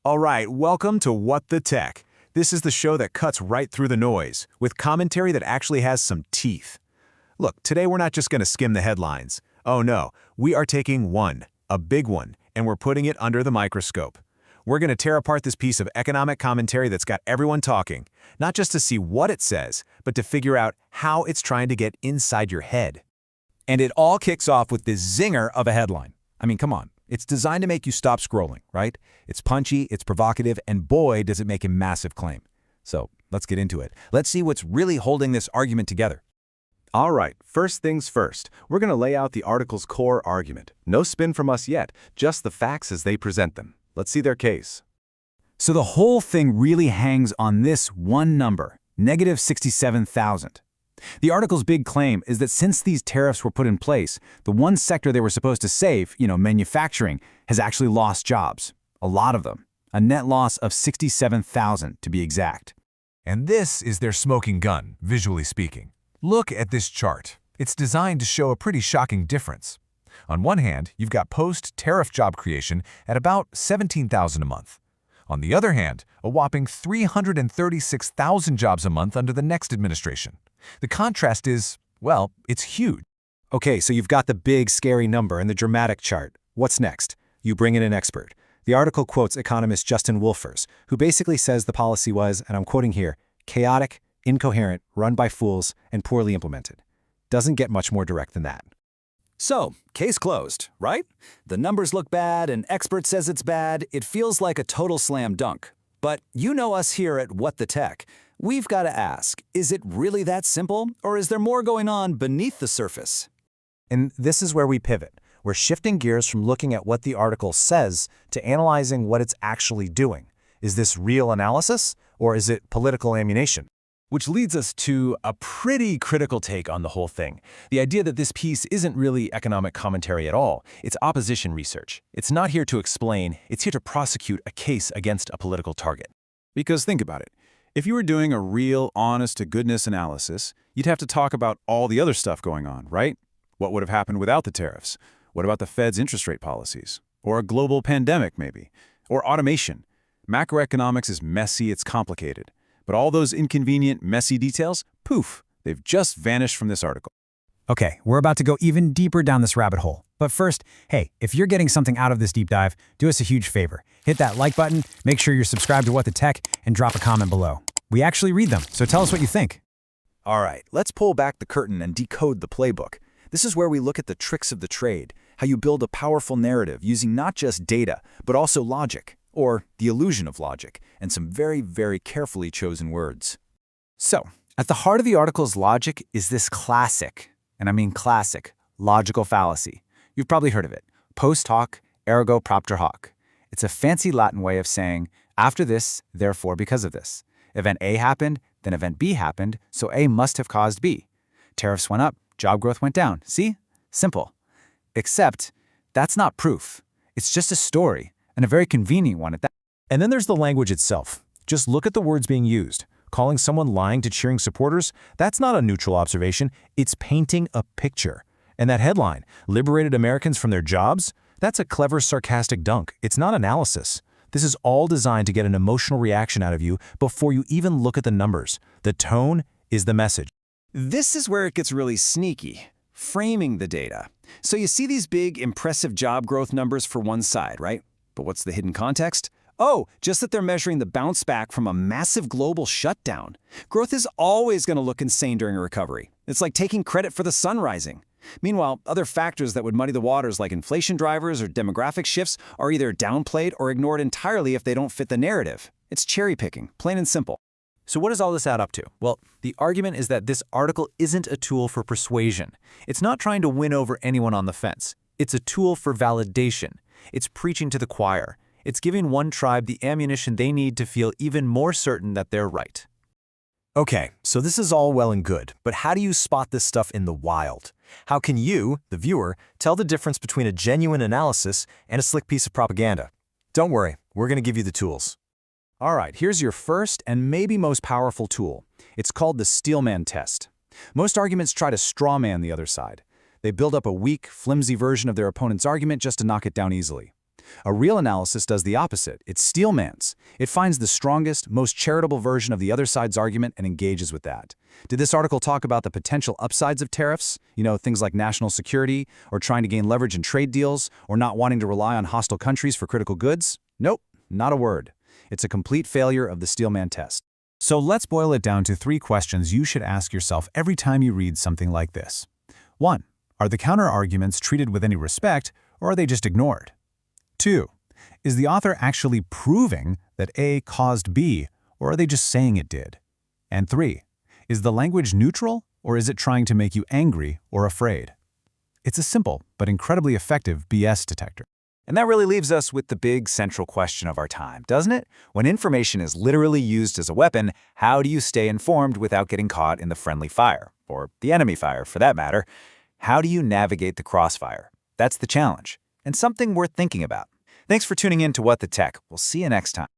All right, welcome to What the Tech. This is the show that cuts right through the noise, with commentary that actually has some teeth. Look, today we're not just going to skim the headlines. Oh no, we are taking one, a big one, and we're putting it under the microscope. We're going to tear apart this piece of economic commentary that's got everyone talking, not just to see what it says, but to figure out how it's trying to get inside your head. And it all kicks off with this zinger of a headline. I mean, come on. It's designed to make you stop scrolling, right? It's punchy, it's provocative, and boy, does it make a massive claim. So let's get into it. Let's see what's really holding this argument together. All right, first things first, we're going to lay out the article's core argument. No spin from us yet, just the facts as they present them. Let's see their case. So the whole thing really hangs on this one number, negative 67,000. The article's big claim is that since these tariffs were put in place, the one sector they were supposed to save, manufacturing, has actually lost jobs. A lot of them. A net loss of 67,000 to be exact. And this is their smoking gun, visually speaking. Look at this chart. It's designed to show a pretty shocking difference. On one hand, you've got post-tariff job creation at about 17,000 a month. On the other hand, a whopping 336,000 jobs a month under the next administration. The contrast is, well, it's huge. Okay, so you've got the big, scary number and the dramatic chart. What's next? You bring in an expert. The article quotes economist Justin Wolfers, who basically says the policy was, and I'm quoting here, chaotic, incoherent, run by fools, and poorly implemented. Doesn't get much more direct than that. So, case closed, right? The numbers look bad, an expert says it's bad, it feels like a total slam dunk. But you know us here at What the Tech. We've got to ask, is it really that simple, or is there more going on beneath the surface? And this is where we pivot. We're shifting gears from looking at what the article says to analyzing what it's actually doing. Is this real analysis, or is it political ammunition? Which leads us to a pretty critical take on the whole thing. The idea that this piece isn't really economic commentary at all. It's opposition research. It's not here to explain, it's here to prosecute a case against a political target. Because think about it. If you were doing a real, honest-to-goodness analysis, you'd have to talk about all the other stuff going on, right? What would have happened without the tariffs? What about the Fed's interest rate policies? Or a global pandemic, maybe? Or automation? Macroeconomics is messy, it's complicated. But all those inconvenient, messy details, poof, they've just vanished from this article. Okay, we're about to go even deeper down this rabbit hole. But first, hey, if you're getting something out of this deep dive, do us a huge favor. Hit that like button, make sure you're subscribed to What the Tech, and drop a comment below. We actually read them, so tell us what you think. All right, let's pull back the curtain and decode the playbook. This is where we look at the tricks of the trade, how you build a powerful narrative using not just data, but also logic, or the illusion of logic, and some very, very carefully chosen words. So, at the heart of the article's logic is this classic, and I mean classic, logical fallacy. You've probably heard of it. Post hoc, ergo propter hoc. It's a fancy Latin way of saying, after this, therefore because of this. Event A happened, then event B happened, so A must have caused B. Tariffs went up, job growth went down. See? Simple. Except, that's not proof. It's just a story, and a very convenient one at that. And then there's the language itself. Just look at the words being used. Calling someone lying to cheering supporters, that's not a neutral observation. It's painting a picture. And that headline, liberated Americans from their jobs, that's a clever, sarcastic dunk. It's not analysis. This is all designed to get an emotional reaction out of you before you even look at the numbers. The tone is the message. This is where it gets really sneaky, framing the data. So you see these big, impressive job growth numbers for one side, right? But what's the hidden context? Oh, just that they're measuring the bounce back from a massive global shutdown. Growth is always going to look insane during a recovery. It's like taking credit for the sun rising. Meanwhile, other factors that would muddy the waters like inflation drivers or demographic shifts are either downplayed or ignored entirely if they don't fit the narrative. It's cherry picking, plain and simple. So what does all this add up to? Well, the argument is that this article isn't a tool for persuasion. It's not trying to win over anyone on the fence. It's a tool for validation. It's preaching to the choir. It's giving one tribe the ammunition they need to feel even more certain that they're right. Okay, so this is all well and good, but how do you spot this stuff in the wild? How can you, the viewer, tell the difference between a genuine analysis and a slick piece of propaganda? Don't worry, we're going to give you the tools. All right, here's your first and maybe most powerful tool. It's called the Steelman test. Most arguments try to strawman the other side. They build up a weak, flimsy version of their opponent's argument just to knock it down easily. A real analysis does the opposite. It steelmans. It finds the strongest, most charitable version of the other side's argument and engages with that. Did this article talk about the potential upsides of tariffs? Things like national security, or trying to gain leverage in trade deals, or not wanting to rely on hostile countries for critical goods? Nope, not a word. It's a complete failure of the Steelman test. So let's boil it down to 3 questions you should ask yourself every time you read something like this. 1. Are the counter-arguments treated with any respect, or are they just ignored? 2. Is the author actually proving that A caused B, or are they just saying it did? And 3. Is the language neutral, or is it trying to make you angry or afraid? It's a simple but incredibly effective BS detector. And that really leaves us with the big central question of our time, doesn't it? When information is literally used as a weapon, how do you stay informed without getting caught in the friendly fire? Or the enemy fire, for that matter? How do you navigate the crossfire? That's the challenge, and something worth thinking about. Thanks for tuning in to What the Tech. We'll see you next time.